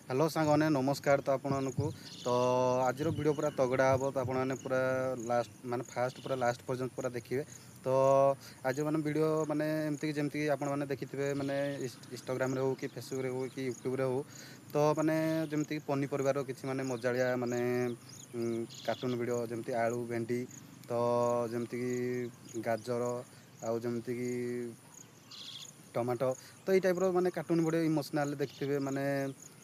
Hello सांगने नमस्कार तो आपको तो आज वीडियो पूरा तगड़ा हम तो आपने पूरा लास्ट माने फास्ट पूरा लास्ट पर्यंत पूरा देखिए। तो आज मैंने वीडियो माने एमती जमती आप देखिए माने इंस्टाग्राम रे हो कि फेसबुक रे हो कि यूट्यूब रे हो तो माने जमती पनीपरिवार किसी माने मजालिया माने कार्टून वीडियो जमती आलू भेंडी तो जमती गाजर आउ जमती टमाटो तो ये टाइप माने कार्टून वीडियो इमोशनाल देखते माने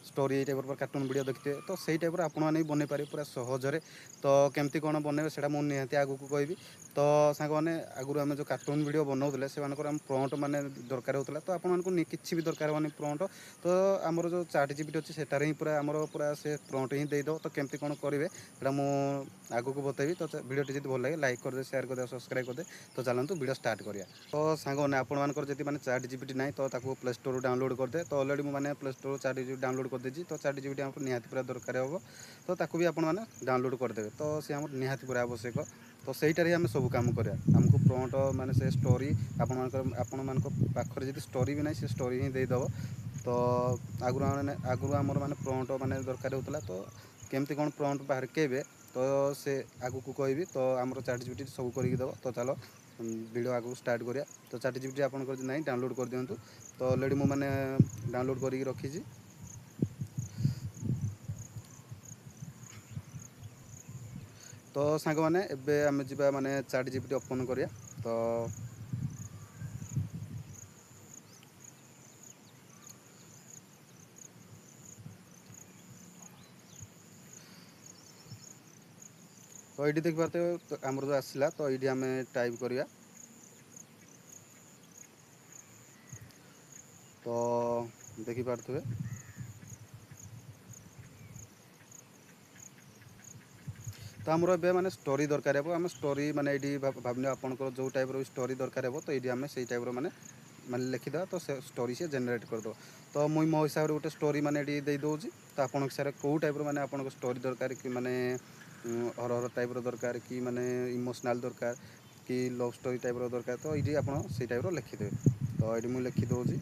स्टोरी ये टाइप कार्टून वीडियो देखते तो सही टाइप आपने बन पारे पूरा सहजरे। तो केमती कौन बनइबे से निहाती आगू को कहबी। तो सांग मैंने आगुरी आम जो कार्टून वीडियो बनाऊे से प्रॉम्प्ट माने दरकार होता तो आपको किसी भी दरकार होनी प्रॉम्प्ट तो आमर जो चैट जीपीटी अच्छी सेटार ही पूरा आमर पूरा से प्रॉम्प्ट ही देदेव तो केमती कौन करेंगे से मुझे आगू को बतेबी। तो वीडियो जी भल लगे लाइक करदे शेयर करदे सब्सक्राइब करदे। तो चलतु वीडियो स्टार्ट करिया। तो सांगने आपर जी मैंने चैट जीपीटी ना तो प्ले स्टोर डाउनलोड करदे तो अलरेडी मैंने play store chat GPT download कर देती तो चैट जीपीटी हमको निहाती पूरा दरकार हम तो ताकू भी आपने डाउनलोड करदे तो सी आम निहाती पूरा आवश्यक। तो सहीटार ही आम सब कम करा आमको प्रॉम्प्ट माने से स्टोरी आपण पाखरे जी स्टोरी भी ना से स्टोरी ही देदेव। तो आगुरी आमर माने प्रॉम्प्ट माने दरकार होता तो केमती कौन प्रॉम्प्ट बाहर केबे तो से आगू को कहबी। तो आमर चैट जीपीटी सब करके देव। तो चलो वीडियो आगू स्टार्ट करिया। तो चैट जीपीटी आपन ना डाउनलोड कर दिंतु। तो अलरेडी मैंने डाउनलोड करके रखी। तो सांग मैंने एबे आम जा माने चैट जीपीटी ओपन करिया। तो तो ये देख पारे तो आमर जो आसला तो ये आम टाइप करिया। तो देखिपे तो आमर ए माने स्टोरी दरकार हे आम स्टोरी माने ये भावने आपंकर जो टाइप स्टोरी दरकार हे तो ये आम से टाइप माने माने लिखिद तो से स्टोरी से जेनेट करद। तो मुई मो हिसाब से गोटे स्टोरी माने दे दूसरी। तो आप हिसाब से कौ टाइप माने आपन स्टोरी दरकार कि माने हरर टाइप दरकार कि माने इमोशनाल दरकार कि लव स्टोरी टाइप दरकार तो ये आप टाइप लिखिदे। तो ये मुझे लिखि दूसरी।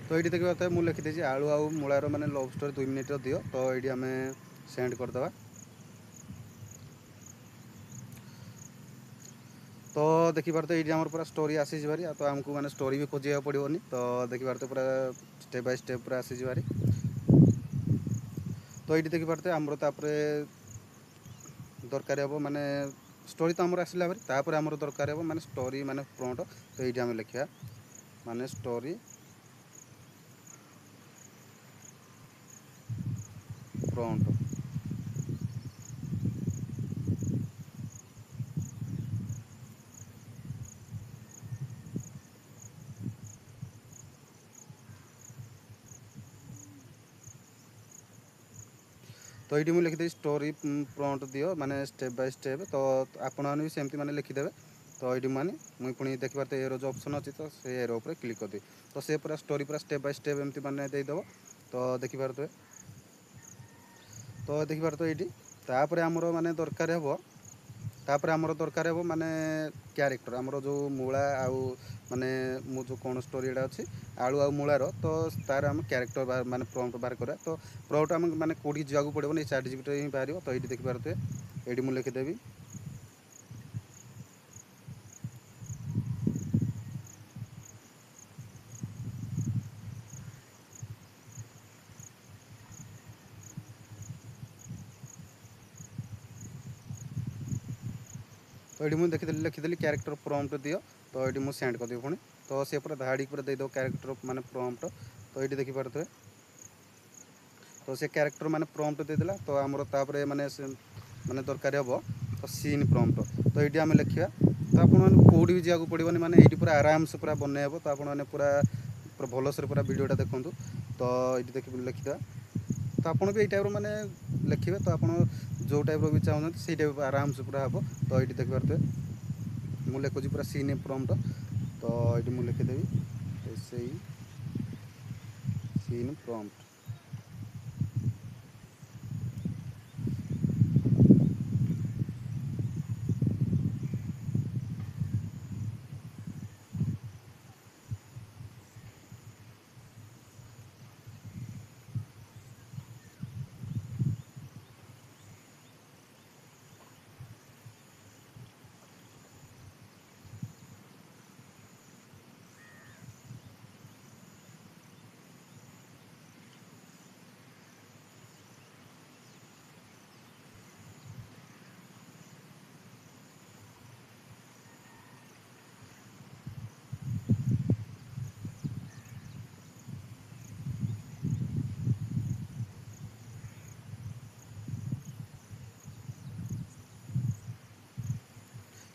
तो ये देखिए बताए मुझे लिखिदी आलू आउ मूलार माने लव स्टोरी 2 मिनिट दियो। तो ये आम सेंड करदे। तो देखिए ये आम पूरा स्टोरी आसी भारी तो आमको माने स्टोरी भी खोजा पड़ोनी। तो देखिए पूरा स्टेप बाय स्टेप पूरा आसी भारी। तो ये देखिए आमर तापर दरकार हे माने स्टोरी तो आमर आसला भारी तापर आमर दरकार हे माने स्टोरी माने प्रॉम्प्ट। तो ये आम लिखा माने स्टोरी प्रॉम्प्ट। तो ये मुझे लिखिदे स्टोरी प्रॉम्प्ट दियो माने स्टेप बाय स्टेप। तो आपण भी सेमती माने लिखिदेवे। तो ये माने मुई पुणी देखिए एरो जो ऑप्शन अच्छी तो से एरो पर क्लिक कर दी तो से पूरा स्टोरी पूरा स्टेप बाय स्टेप एमती माने देदेव। तो देखिए तो देखिए ये तापर आमर माने दरकार हे तापर आमर दरकार हे माने क्यारेक्टर आमर जो मूला आउ माने मु जो कौन स्टोरी अच्छी आलू आउ मूलार तो तार आम क्यारेक्टर माने प्रॉम्प्ट बाहर करा। तो प्रॉम्प्ट आम माने कौटी जावाक पड़ो चैट जीपीटी ही बाहर। तो ये देखिए ये मुझे लिखिदेवी। तो ये मुझे देखिए लिखिदेली क्यारेक्टर प्रॉम्प्ट दियो। तो ये मुझे सेंड करदेवी पुणी। तो सी पूरा धाड़ी पूरा देदेव क्यारेक्टर माने प्रॉम्प्ट। तो ये देखिए तो से क्यारेक्टर माने प्रॉम्प्ट देदेला। तो आमर तापर माने माने दरकार हे तो सीन प्रॉम्प्ट। तो ये आम लिखा तो आपने कौटी भी जावाक पड़ोनी माने ये पूरा आराम से पूरा बनइब। तो आपने पूरा भलसे पूरा वीडियोटा देखूँ। तो ये देखिए लिखिदा ତ ଆପଣ ବି ଏଇ ଟାଇପ୍ର ମାନେ ଲେଖିବେ ତ ଆପଣ ଯେଉଁ ଟାଇପ୍ର ବି ଚାହୁଁଛନ୍ତି ସେଇ ଟାଇପ୍ ଆରାମସେ ପୁରା ହେବ। ତ ଏଇଠି ଦେଖିପାରୁଥିବେ ମୁଁ ଲେଖୁଛି ପୁରା ସିନ୍ ପ୍ରମ୍ପ୍ଟ। ତ ଏଇଠି ମୁଁ ଲେଖିଦେବି SI ସିନ୍ ପ୍ରମ୍ପ୍ଟ।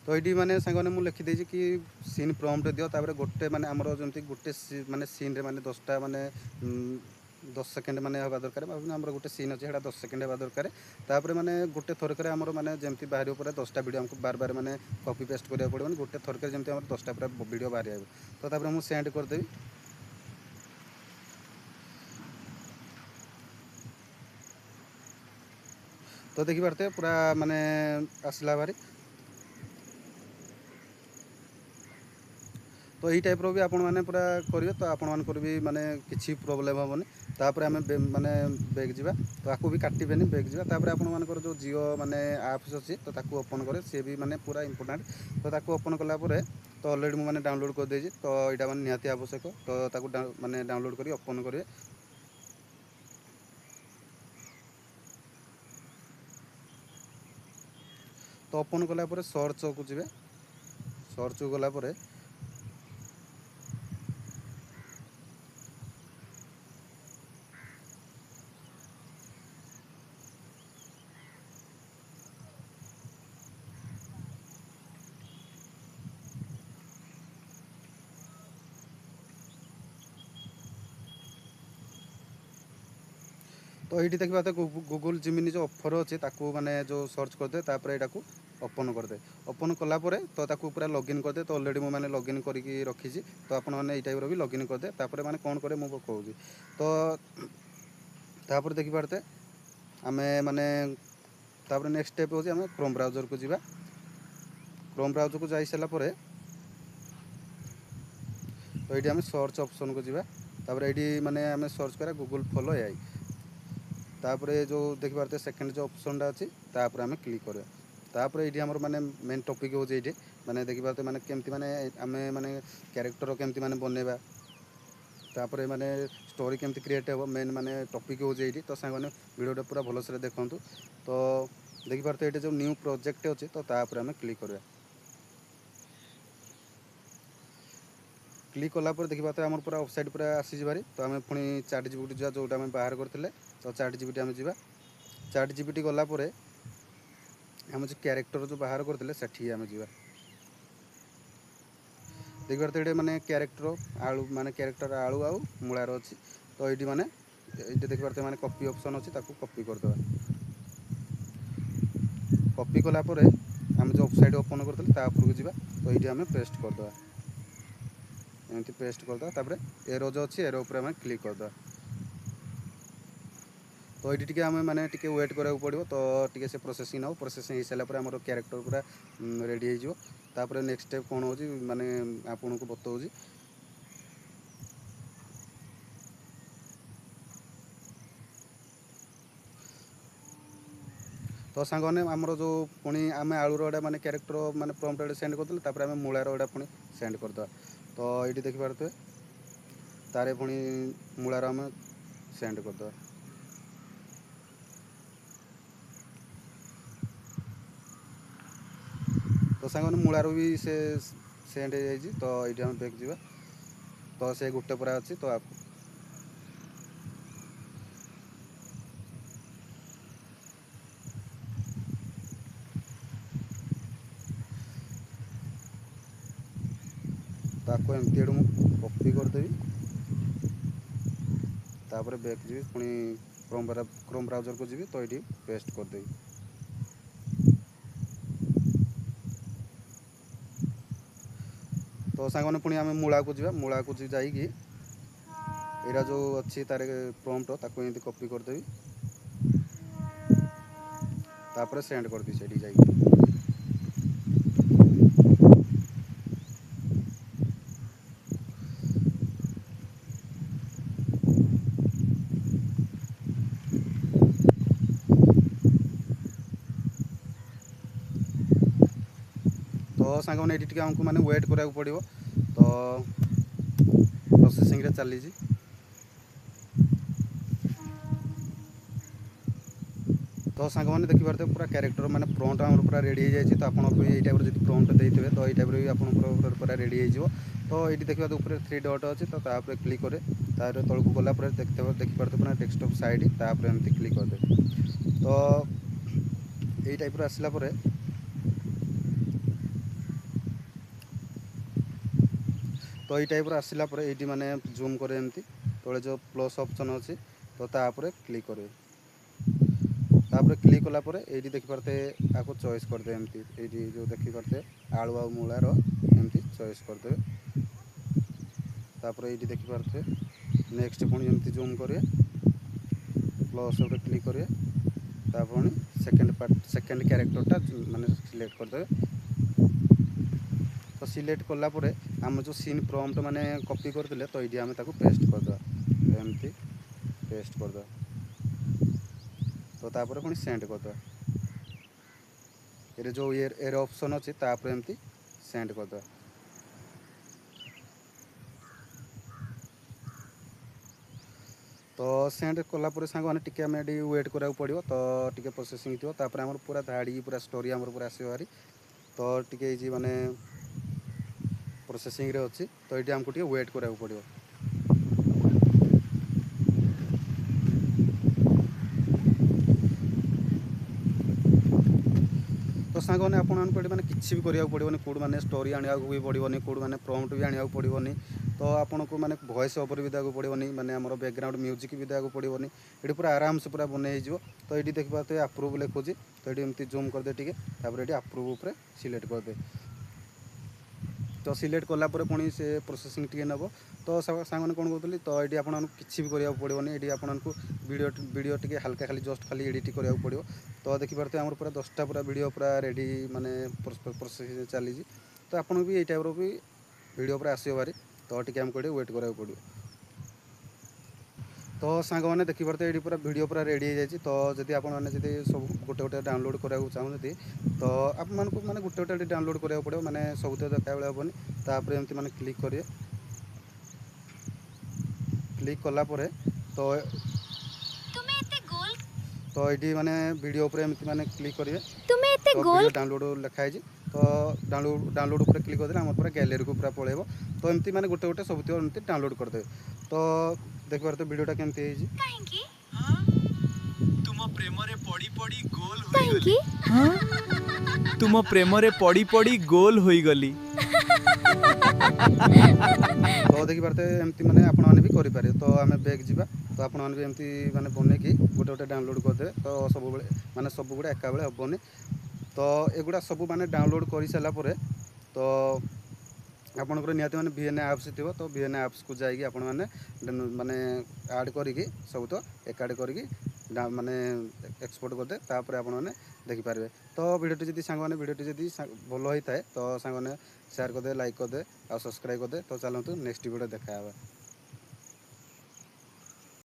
ତ ଏଇଠି ମାନେ ସାଙ୍ଗମାନେ ମୁଁ ଲେଖିଦେଇଛି କି ସିନ୍ ପ୍ରମ୍ପ୍ଟ ଦିଅ, ତାପରେ ଗୋଟେ ମାନେ ଆମର ଯେମିତି ଗୋଟେ ମାନେ ସିନ୍ରେ ମାନେ 10ଟା ମାନେ 10 ସେକେଣ୍ଡ ମାନେ ହେବା ଦରକାର। ଆମର ଗୋଟେ ସିନ୍ ଅଛି ସେଇଟା 10 ସେକେଣ୍ଡ ହେବା ଦରକାର। ତାପରେ ମାନେ ଗୋଟେ ଥରକରେ ଆମର ମାନେ ଯେମିତି ବାହାରିବ ପୁରା 10ଟା ଭିଡ଼ିଓ ଆମକୁ ବାର ବାର ମାନେ କପି ପେଷ୍ଟ କରିବାକୁ ପଡ଼ିବନି। ଗୋଟେ ଥରକରେ ଯେମିତି ଆମର 10ଟା ପୁରା ଭିଡ଼ିଓ ବାହାରିବ। ତ ତାପରେ ମୁଁ ସେଣ୍ଡ କରିଦେବି। ତ ଦେଖିପାରୁଥିବେ ପୁରା ମାନେ ଆସିଲା ଭାରି। ତ ଏଇ ଟାଇପ୍ର ବି ଆପଣମାନେ ପୁରା କରିବେ ତ ଆପଣମାନଙ୍କର ବି ମାନେ କିଛି ପ୍ରୋବ୍ଲେମ୍ ହେବନି। ତାପରେ ଆମେ ମାନେ ବ୍ୟାକ୍ ଯିବା, ତ ଆକୁ ବି କାଟିବେନି, ବ୍ୟାକ୍ ଯିବା। ତାପରେ ଆପଣମାନଙ୍କର ଯେଉଁ ଜିଓ ମାନେ ଆପ୍ସ ଅଛି ତ ତାକୁ ଓପନ୍ କରେ, ସିଏ ବି ମାନେ ପୁରା ଇମ୍ପୋର୍ଟାଣ୍ଟ। ତ ତାକୁ ଓପନ୍ କଲା ପରେ ତ ଅଲରେଡ଼ି ମୁଁ ମାନେ ଡାଉନଲୋଡ଼୍ କରିଦେଇଛି। ତ ଏଇଟା ମାନେ ନିହାତି ଆବଶ୍ୟକ। ତ ତାକୁ ମାନେ ଡାଉନଲୋଡ଼୍ କରି ଓପନ୍ କରିବେ। ତ ଓପନ୍ କଲା ପରେ ସର୍ଚ୍ଚକୁ ଯିବେ। ସର୍ଚ୍ଚକୁ ଗଲା ପରେ ତ ଏଇଠି ଦେଖିବା ତ ଗୁଗୁଲ୍ ଜିମିନି ଯେଉଁ ଅଫର୍ ଅଛି ତାକୁ ମାନେ ଯେଉଁ ସର୍ଚ୍ଚ କରିଦେବେ। ତାପରେ ଏଇଟାକୁ ଓପନ୍ କରିଦେବେ। ଓପନ୍ କଲା ପରେ ତ ତାକୁ ପୁରା ଲଗ୍ଇନ୍ କରିଦେବେ। ତ ଅଲରେଡ଼ି ମୁଁ ମାନେ ଲଗ୍ଇନ୍ କରିକି ରଖିଛି। ତ ଆପଣମାନେ ଏଇ ଟାଇପ୍ର ବି ଲଗ୍ଇନ୍ କରିଦେବେ। ତାପରେ ମାନେ କ'ଣ କରିବେ ମୁଁ କହୁଛି। ତ ତାପରେ ଦେଖିପାରୁଥିବେ ଆମେ ମାନେ ତାପରେ ନେକ୍ସଟ ଷ୍ଟେପ୍ ହେଉଛି ଆମେ କ୍ରୋମ୍ ବ୍ରାଉଜରକୁ ଯିବା। କ୍ରୋମ୍ ବ୍ରାଉଜରକୁ ଯାଇସାରିଲା ପରେ ତ ଏଇଠି ଆମେ ସର୍ଚ୍ଚ ଅପସନ୍କୁ ଯିବା। ତାପରେ ଏଇଠି ମାନେ ଆମେ ସର୍ଚ୍ଚ କରିବା ଗୁଗୁଲ୍ ଫଲୋ AI। ତାପରେ ଯେଉଁ ଦେଖିପାରୁଥିବେ ସେକେଣ୍ଡ ଯେଉଁ ଅପସନ୍ଟା ଅଛି ତାପରେ ଆମେ କ୍ଲିକ୍ କରିବା। ତାପରେ ଏଇଠି ଆମର ମାନେ ମେନ୍ ଟପିକ୍ ହେଉଛି ଏଇଠି ମାନେ ଦେଖିପାରୁଥିବେ ମାନେ କେମିତି ମାନେ ଆମେ ମାନେ କ୍ୟାରେକ୍ଟର କେମିତି ମାନେ ବନେଇବା, ତାପରେ ମାନେ ଷ୍ଟୋରି କେମିତି କ୍ରିଏଟ୍ ହେବ, ମେନ୍ ମାନେ ଟପିକ୍ ହେଉଛି ଏଇଠି। ତ ସାଙ୍ଗମାନେ ଭିଡ଼ିଓଟା ପୁରା ଭଲସେ ଦେଖନ୍ତୁ। ତ ଦେଖିପାରୁଥିବେ ଏଇଠି ଯେଉଁ ନ୍ୟୁ ପ୍ରୋଜେକ୍ଟ ଅଛି ତ ତା ଉପରେ ଆମେ କ୍ଲିକ୍ କରିବା। କ୍ଲିକ୍ କଲା ପରେ ଦେଖିପାରୁଥିବେ ଆମର ପୁରା ୱେବସାଇଟ୍ ପୁରା ଆସିଯିବାରି। ତ ଆମେ ପୁଣି ଚାଟ୍ ଜିପିଟି ଯିବା, ଯେଉଁଟା ଆମେ ବାହାର କରିଥିଲେ। ତ ଚାଟ୍ ଜିପିଟି ଆମେ ଯିବା। ଚାଟ୍ ଜିପିଟି ଗଲା ପରେ ଆମେ ଯେଉଁ କ୍ୟାରେକ୍ଟର ଯେଉଁ ବାହାର କରିଥିଲେ ସେଠିକି ଆମେ ଯିବା। ଦେଖିପାରୁଥିବେ ଏଇଠି ମାନେ କ୍ୟାରେକ୍ଟର ଆଳୁ ମାନେ କ୍ୟାରେକ୍ଟର ଆଳୁ ଆଉ ମୂଳାର ଅଛି। ତ ଏଇଠି ମାନେ ଏଇଠି ଦେଖିପାରୁଥିବେ ମାନେ କପି ଅପସନ୍ ଅଛି, ତାକୁ କପି କରିଦେବା। କପି କଲା ପରେ ଆମେ ଯେଉଁ ୱେବସାଇଟ୍ ଓପନ୍ କରିଥିଲେ ତା ଉପରକୁ ଯିବା। ତ ଏଇଠି ଆମେ ପେଷ୍ଟ କରିଦେବା। ଏମିତି ପେଷ୍ଟ କରିଦେବା। ତାପରେ ଏରୋ ଯେଉଁ ଅଛି ଏରୋ ଉପରେ ଆମେ କ୍ଲିକ୍ କରିଦେବା। ତ ଏଇଠି ଟିକେ ଆମେ ମାନେ ଟିକେ ୱେଟ୍ କରିବାକୁ ପଡ଼ିବ। ତ ଟିକେ ସେ ପ୍ରୋସେସିଂ ହେବ। ପ୍ରୋସେସିଂ ହେଇସାରିଲା ପରେ ଆମର କ୍ୟାରେକ୍ଟର ପୁରା ରେଡ଼ି ହେଇଯିବ। ତାପରେ ନେକ୍ସଟ ଷ୍ଟେପ୍ କ'ଣ ହେଉଛି ମାନେ ଆପଣଙ୍କୁ ବତାଉଛି। ତ ସାଙ୍ଗମାନେ ଆମର ଯେଉଁ ପୁଣି ଆମେ ଆଳୁର ଗୋଟେ ମାନେ କ୍ୟାରେକ୍ଟର ମାନେ ପ୍ରମ୍ପ୍ଟ ଗୋଟେ ସେଣ୍ଡ କରିଥିଲେ। ତାପରେ ଆମେ ମୂଳାର ଗୋଟେ ପୁଣି ସେଣ୍ଡ କରିଦେବା। ତ ଏଇଠି ଦେଖିପାରୁଥିବେ ତାରେ ପୁଣି ମୂଳାର ଆମେ ସେଣ୍ଡ କରିଦେବା। ତ ସାଙ୍ଗମାନେ ମୂଳାରୁ ବି ସେ ସେଣ୍ଡ ହେଇଯାଇଛି। ତ ଏଇଠି ଆମେ ବ୍ୟାକ୍ ଯିବା। ତ ସେ ଗୋଟେ ପୁରା ଅଛି। ତ ତାକୁ ଏମିତି ଆଡ଼ୁ ମୁଁ କପି କରିଦେବି। ତାପରେ ବ୍ୟାକ୍ ଯିବି ପୁଣି क्रोम ब्राउजर को जी तो ये पेस्ट करदेवी। तो सांग पुणी आम मूला को जा मूला को जाइए यहाँ जो अच्छी तार प्रॉम्प्ट ताको एमती कॉपी करदेवी तापर सेंड करदी से जाइए। तो सांग मैंने ये आमको मैंने वेट कराया पड़ो तो प्रोसेसिंग रे चली। तो सांग मैंने देखिए पूरा कैरेक्टर मैंने प्रॉम्प्ट आम पूरा रेडी हो जाए। तो आपको भी ये टाइप जो प्रॉम्प्ट देते तो ये टाइप भी आप पूरा रेडी हो। तो ये देखिए ऊपर 3 डॉट अच्छे तो तापर क्लिक करे तार तौक गला देखिए पूरा डेस्कटॉप साइड तापर एमती क्लिक करदे। तो ये टाइप आसला तो ये टाइप आसला ये माने जूम करे एमती तले जो प्लस ऑप्शन अच्छी तो तापर क्लिक करे तापर क्लिक कलापर ये देखिपारे आपको चॉइस करदे एमती ये जो देखिपारे आलू आ मूलार एमती चॉइस करदे। तापर ये देखिपारे नेक्स्ट पुणी एमती जूम करें प्लस उपर क्लिक करें तापर सेकेंड कैरेक्टरटा माने सिलेक्ट करदे। तो सिलेक्ट कलापर आम जो सीन प्रॉम्प्ट माने कॉपी करते तो ये आम पेस्ट करदे एमती पेस्ट करदे। तो तापर पुणी सेंड करदे ये जो एर ऑप्शन अच्छी तापर एमती सेंड करदे। तो सेंड कलापर सांग मैंने टी आम वेट कराया पड़ो तो टी प्रोसेसिंग थी तापर आम पूरा धाड़ी पूरा स्टोरी आम पूरा आसो भारी। तो टी माने प्रोसेसिंग रे अच्छी तो ये आमको टी वेट कराया पड़ो। तो सांग मैंने आपने किसी भी करा पड़ोनी कौट मैंने स्टोरी आने भी पड़ोनी कौट मैंने प्रॉम्प्ट भी आने पड़ोनी। तो आपन को मैंने वॉइस ओवर भी देगा पड़ोनी मैंने आम बैकग्राउंड म्यूजिक भी देगा पड़ोनी ये पूरा आराम से पूरा बन हो। तो ये देखिए अप्रूव लिखुची तो ये एमती जूम करदे टे ये अप्रूव उपर सिलेक्ट करदे। तो सिलेक्ट कलापर पुणी से प्रोसेसिंग टी नब। तो सांग मैंने कौन कहते तो ये आपको किसी भी करा पड़ोनी ये आपको वीडियो टी हल्का खाली जस्ट खाली एडिट करा पड़ो। तो देखिए आम पूरा 10टा पूरा वीडियो पूरा रेडी माने प्रोसेसिंग चली। तो आपको भी ये टाइप भी वीडियो पूरा आसो भारी तो टी आमको वेट कराया पड़ो। तो सांग मैंने देखिए ये पूरा वीडियो पूरा रेडी हो जाए। तो जदि आप सब गोटे गोटे डाउनलोड कराया चाहते तो आप माने गोटे गोटे डाउनलोड कराया पड़ो मैंने सब तो देखा बेले हेनी। तापर एमती मैंने क्लिक करें क्लिक कलापर तो ये माने वीडियो उपर एमती मैंने क्लिक करेंगे तो वीडियो डाउनलोड लिखाई। तो डाउनलोड उपर क्लिक करदे आम पूरा गैलेरी को पूरा पलैब। तो एमती मैंने गोटे गोटे सब एमती डाउनलोड करदे। तो देखिए तो वीडियोटा केमती तुम प्रेम रे पड़ी पड़ी गोल होई गली तुम प्रेम रे पड़ी पड़ी गोल होई गली। तो देखिए एमती मैंने आपने भी करें। तो आम बैग जा तो आपने भी एमती मैंने बनईकि गोटे गोटे डाउनलोड करदे तो सब माने सब गुड़ा एका बेले हेनी। तो एगुड़ा सब माने डाउनलोड कर सारापर तो आपंकर निहती मैंने VN एप्स थी तो VN एप्स को जाइए आप माने ऐड करी सब तो एकाड करी माने एक्सपोर्ट करदे तापर आप देखिपारे। तो वीडियोटी जब सांग मैंने वीडियोटी जब भल होता है तो सांग मैंने शेयर करदे लाइक करदे और सब्सक्राइब करदे। तो चलतु नेक्स्ट वीडियो देखा।